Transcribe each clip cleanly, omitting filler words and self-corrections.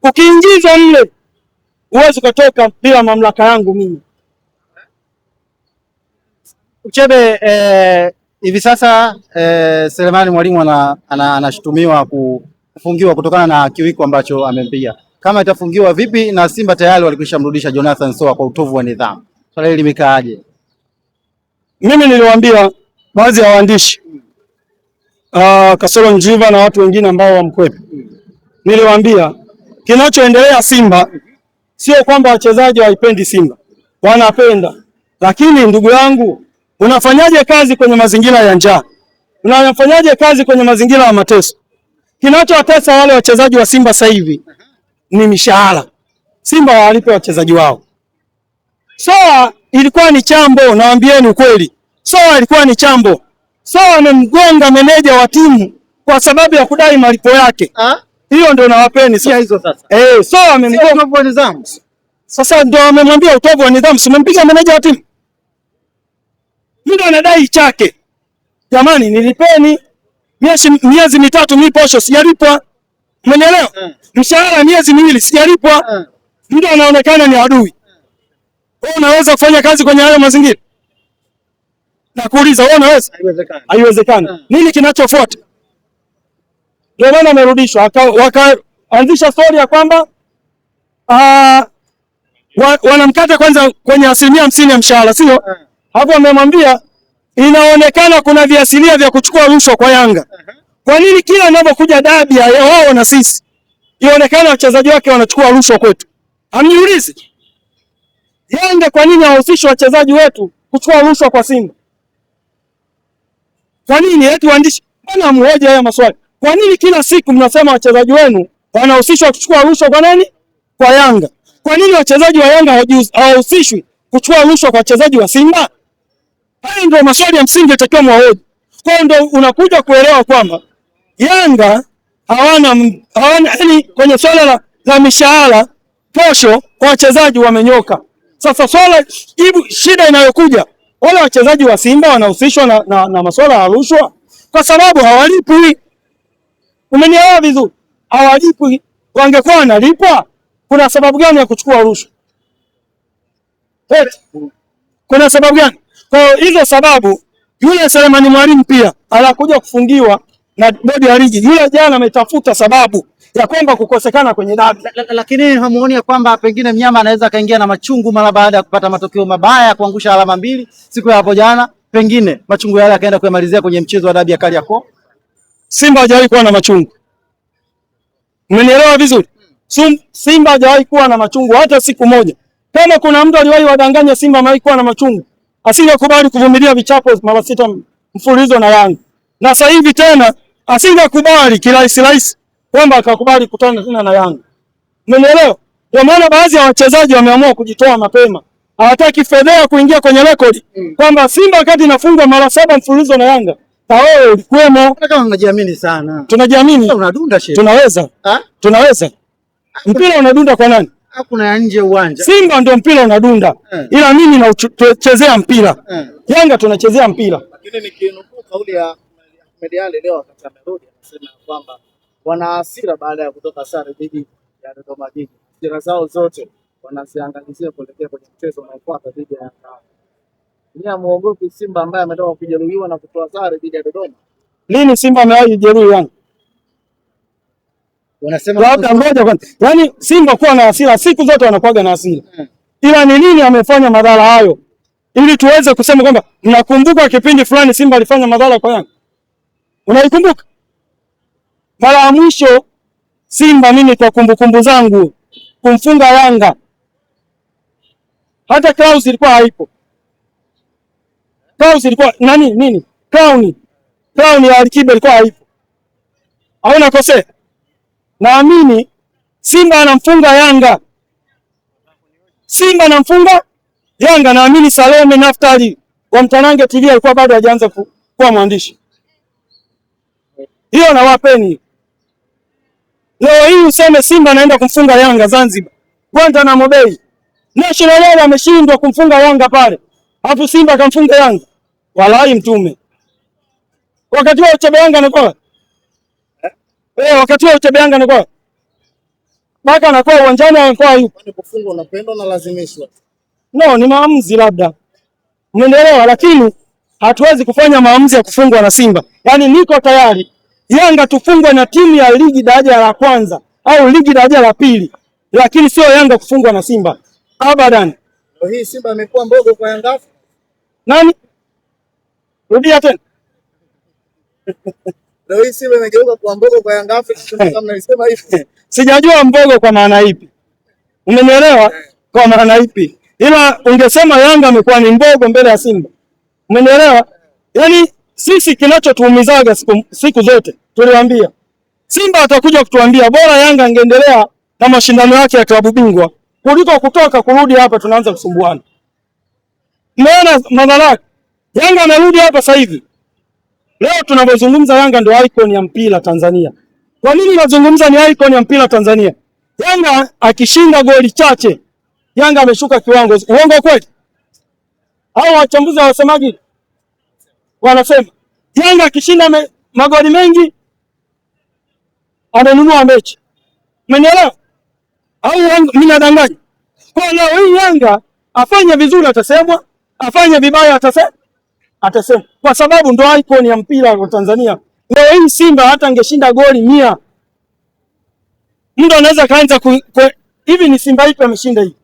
Ukiingizwa mle huwezi kutoka bila mamlaka yangu mimi. Uchebe, hivi sasa Selemani Mwalimu anashutumiwa kufungiwa kutokana na kiwiko ambacho amempiga. Kama itafungiwa vipi, na Simba tayari walikwisha mrudisha Jonathan Soa kwa utovu wa nidhamu, swala hili limekaaje? Mimi niliwaambia baadhi ya waandishi Kasoro Njiva na watu wengine ambao wamkwepo, niliwaambia kinachoendelea Simba sio kwamba wachezaji hawaipendi Simba, wanapenda. Lakini ndugu yangu, unafanyaje kazi kwenye mazingira ya njaa? Unafanyaje kazi kwenye mazingira ya mateso? Kinachowatesa wale wachezaji wa Simba sasa hivi ni mishahara. Simba walipe wachezaji wao. Soa ilikuwa ni chambo, nawaambieni ukweli. Soa ilikuwa ni chambo. Soa amemgonga meneja wa timu kwa sababu ya kudai malipo yake. Hiyo ndio nawapeni sasa hizo sasa. Soa amemgonga utovu wa nidhamu. Sasa ndio amemwambia utovu wa nidhamu, simempiga meneja wa timu. Mimi anadai chake. Jamani, nilipeni miezi mitatu mimi posho sijalipwa. Umeelewa? Mshahara miezi miwili sijalipwa. Ndio anaonekana ni adui. Wewe unaweza kufanya kazi kwenye hayo mazingira? Nakuuliza, wewe unaweza? Haiwezekani. Nini kinachofuata? Ndio maana amerudishwa, wakaanzisha story ya kwamba wanamkata kwanza kwenye 50% ya mshahara, sio? Hapo amemwambia inaonekana kuna viasilia vya kuchukua rushwa kwa Yanga. Kwa nini kila inapokuja dabi ya wao na sisi ionekana wachezaji wake wanachukua rushwa kwetu? Amniulize. Yanga kwa nini hawahusishwi wachezaji wetu kuchukua rushwa kwa Simba? Kwa nini eti waandishi? Bwana mmoja haya maswali. Kwa nini kila siku mnasema wachezaji wenu wanahusishwa kuchukua rushwa kwa nani? Kwa Yanga. Kwa nini wachezaji wa Yanga hawahusishwi kuchukua rushwa kwa wachezaji wa Simba? Haya ndio maswali ya msingi yatakiwa mwahoji. Kwa hiyo ndio unakuja kuelewa kwamba Yanga hawana yani kwenye swala la mishahara posho kwa wachezaji wamenyoka. Sasa shida inayokuja wale wachezaji wa Simba wanahusishwa na masuala ya rushwa kwa sababu hawalipwi. Umenielewa vizuri? Hawalipwi. Wangekuwa wanalipwa, kuna sababu gani ya kuchukua rushwa? Kuna sababu gani? Kwa hizo sababu yule Selemani Mwalimu pia anakuja kufungiwa na bodi ya ligi. Yule jana ametafuta sababu ya kwamba kukosekana kwenye dabi. Lakini hamuoni kwamba pengine mnyama anaweza kaingia na machungu mara baada ya kupata matokeo mabaya ya kuangusha alama 2 siku ya hapo jana, pengine machungu yale akaenda kuyamalizia kwenye mchezo wa dabi ya Kariakoo? Simba hajawahi kuwa na machungu. Umenielewa vizuri? Simba hajawahi kuwa na machungu hata siku moja. Kama kuna mtu aliwahi wadanganya Simba amewahi kuwa na machungu, asingekubali kuvumilia vichapo mara 6 mfululizo na Yanga. Na sasa hivi tena asingekubali kirahisi kwamba akakubali kutana tena na Yanga. Umenielewa? Kwa maana baadhi ya wachezaji wameamua kujitoa mapema. Hawataki fedha kuingia kwenye rekodi kwamba Simba wakati inafungwa mara 7 mfululizo na Yanga, na wewe ulikuwemo. Kama unajiamini sana. Tunajiamini. Unadunda shehe. Tunaweza. Tunaweza. Mpira unadunda kwa nani? Hakuna nje uwanja. Simba ndio mpira unadunda. Ila mimi nachezea mpira. Yanga tunachezea mpira. Lakini nikinukuu kauli ya Mediale leo wakati amerudi anasema kwamba wana hasira baada ya kutoka sare dhidi ya Dodoma Jiji. Hasira zao zote wanaziangalizia kuelekea kwenye mchezo unaofuata dhidi ya Yanga. Ni amuogopi Simba ambaye ametoka kujeruhiwa na kutoa sare dhidi ya Dodoma? Lini Simba amewahi kujeruhi Yanga? Wanasema labda ngoja kwanza. Yaani Simba kuwa na hasira siku zote wanakuwa na hasira. Ila ni nini amefanya madhara hayo? Ili tuweze kusema kwamba mnakumbuka kipindi fulani Simba alifanya madhara kwa Yanga. Unaikumbuka? Mara ya mwisho Simba mimi kwa kumbukumbu zangu kumfunga Yanga, hata Klaus ilikuwa haipo. Klaus ilikuwa nini? Crown ya Alikiba ilikuwa haipo. Hauna kosea. Naamini Simba anamfunga Yanga. Simba anamfunga Yanga, naamini Salome Naftali wa Mtanange TV alikuwa bado hajaanza kuwa mwandishi. Hiyo nawapeni. Leo hii useme Simba anaenda kumfunga Yanga Zanzibar, Guantanamo Bay. National League ameshindwa kumfunga Yanga pale. Hapo Simba akamfunga Yanga. Walai mtume. Wakati wa Uchebe Yanga anakuwa. Wakati wa Uchebe Yanga anakuwa. Baka anakuwa uwanjani anakuwa yupo. Kwani kufungwa unapendwa na lazimishwa? No, ni maamuzi labda. Umeelewa, lakini hatuwezi kufanya maamuzi ya kufungwa na Simba. Yaani niko tayari Yanga tufungwe na timu ya ligi daraja la kwanza au ligi daraja la pili, lakini sio Yanga kufungwa na Simba. Abadan. Hii Simba imekuwa mbogo kwa Yanga. Nani? Rudia tena. Leo hii Simba imegeuka kuwa mbogo kwa Yanga kama mnasema hivi. Sijajua mbogo kwa maana ipi. Umenielewa? Kwa maana ipi? Ila ungesema Yanga amekuwa ni mbogo mbele ya Simba. Umenielewa? Yaani sisi kinachotuumizaga siku zote tuliwaambia Simba atakuja kutuambia bora Yanga angeendelea na mashindano yake ya klabu bingwa kuliko kutoka kurudi hapa tunaanza kusumbuana. Umeona madhara? Yanga amerudi hapa sasa hivi. Leo tunapozungumza Yanga ndio icon ya mpira Tanzania. Kwa nini nazungumza ni icon ya mpira Tanzania? Yanga akishinda goli chache, Yanga ameshuka kiwango. Uongo kweli? Hao wachambuzi wasemaji wanasema Yanga akishinda magoli mengi amenunua mechi. Umenielewa? Au mimi nadanganya? Kwa leo hii Yanga afanye vizuri atasemwa, afanye vibaya atasema. Kwa sababu ndo icon ya mpira wa Tanzania. Leo hii Simba hata angeshinda goli 100. Mtu anaweza kaanza hivi ni Simba ipi ameshinda hii?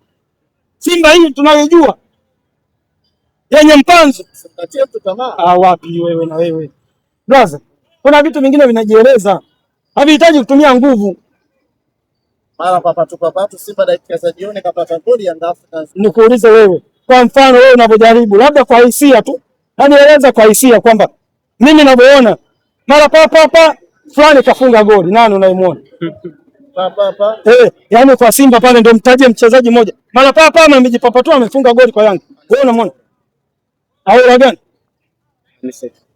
Simba hii tunayojua. Yenye mpanzo. Simpatie mtu tamaa. Wapi wewe na wewe. Brother, kuna vitu vingine vinajieleza. Havihitaji kutumia nguvu. Mara papatu Simba dakika za jioni kapata goli Yanga Africans. Nikuulize wewe. Kwa mfano wewe unavyojaribu labda kwa hisia tu. Nieleza kwa hisia kwamba mimi ninavyoona mara papa fulani kafunga goli, nani unaimuona? Papa. Yaani kwa Simba pale ndio mtaje mchezaji mmoja. Mara papa amejipapatua amefunga goli kwa Yanga. Wewe unamwona? Au la gani?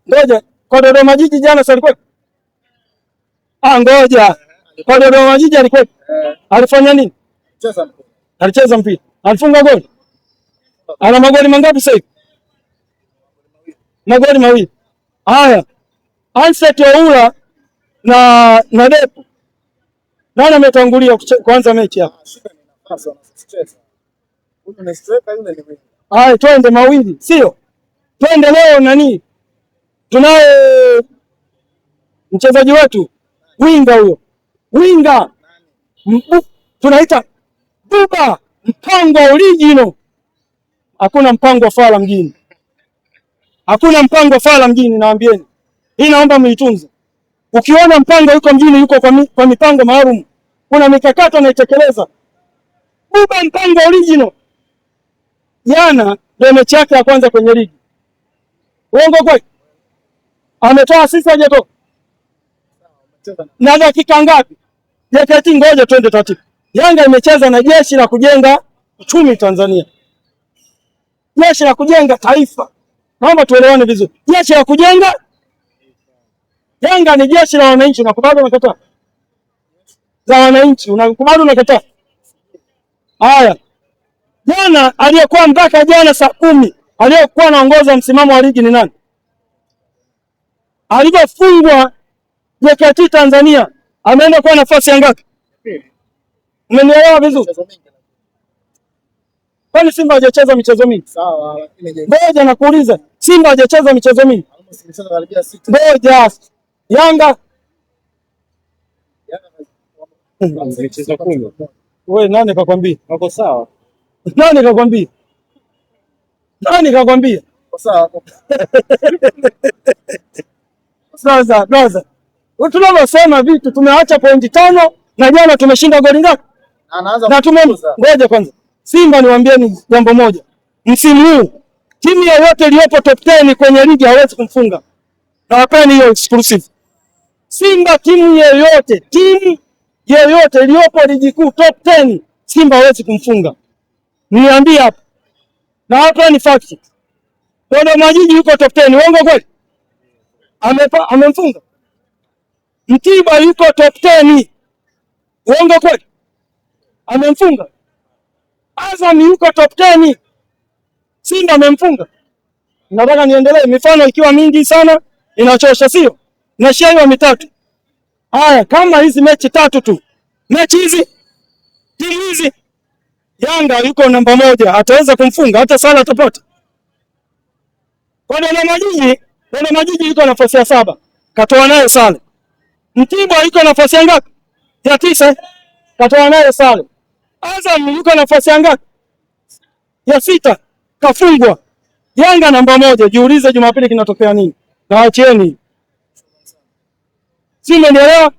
Ngoja, kwa Dodoma Jiji jana sasa alikuwa? Ngoja. Kwa Dodoma Jiji alikuwa? Alifanya nini? Alicheza mpira. Alifunga goli. Ana magoli mangapi sasa hivi? Magoli mawili. Haya. Anset Oula na Depo. Nani ametangulia kuanza mechi hapa? Haya, twende mawili, sio? Twende leo nani? Tunaye mchezaji wetu winga huyo. Winga. Tunaita Buba, mpango original. Hakuna mpango wa fala mjini. Hakuna mpango wa fala mjini naambieni. Hii naomba mlitunze. Ukiona mpango yuko mjini yuko kwa mipango maalum. Kuna mikakati anaitekeleza. Buba mpango original. Jana ndio mechi yake ya kwanza kwenye ligi. Uongo kweli? Ametoa assist hajatoa. Na dakika ngapi? JKT ngoja twende taratibu. Yanga imecheza na jeshi la kujenga uchumi Tanzania. Jeshi la kujenga taifa. Naomba tuelewane vizuri. Jeshi la kujenga Yanga ni jeshi la wananchi, unakubali unakataa? Za wananchi, unakubali unakataa? Haya. Jana aliyekuwa mpaka jana saa 10 aliyekuwa anaongoza msimamo wa ligi ni nani? Alipofungwa JKT Tanzania ameenda kwa nafasi ya ngapi? Umenielewa vizuri? Kwani Simba hajacheza michezo mingi? Sawa, lakini ngoja nakuuliza, Simba hajacheza michezo mingi? Ngoja. Yanga michezo 10. Wewe nani kakwambia? Wako sawa. Nani kakwambia? Nani kakwambia? Wako sawa. Sasa, brother. Tunalosema vitu tumeacha pointi 5 na jana tumeshinda goli ngapi? Na ngoja kwanza. Simba niwaambieni jambo moja. Msimu huu timu yoyote iliyopo top 10 kwenye ligi hawezi kumfunga. Na wapeni hiyo exclusive. Simba timu yoyote iliyopo ligi kuu top 10 Simba hawezi kumfunga. Niambie hapa. Na hapa ni fact. Dodoma Jiji yuko top 10, uongo kweli? Amemfunga. Mtibwa yuko top 10. Uongo kweli? Amemfunga. Azam yuko top 10. Simba amemfunga. Nataka niendelee, mifano ikiwa mingi sana inachosha, sio? Na share mitatu. Haya, kama hizi mechi 3 tu. Mechi hizi hizi Yanga yuko namba moja, ataweza kumfunga hata Sala atapata. Kwa Dodoma Jiji yuko nafasi ya 7, katoa naye Sala. Mtibwa yuko nafasi ya ngapi? Ya 9, katoa naye Sala. Azam yuko nafasi ya ngapi? Ya 6, kafungwa. Yanga namba moja, jiulize Jumapili kinatokea nini? Na wachieni. Si mmenielewa?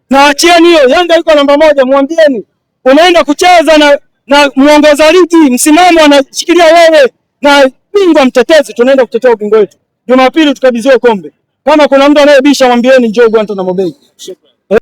Na wachieni hiyo. Yanga yuko namba moja, mwambieni. Unaenda kucheza na muongoza ligi, msimamo anashikilia wewe na bingwa mtetezi, tunaenda kutetea ubingwa wetu. Jumapili tukabidhiwe kombe. Kama kuna mtu anayebisha mwambieni njoo Guantanamo Bay.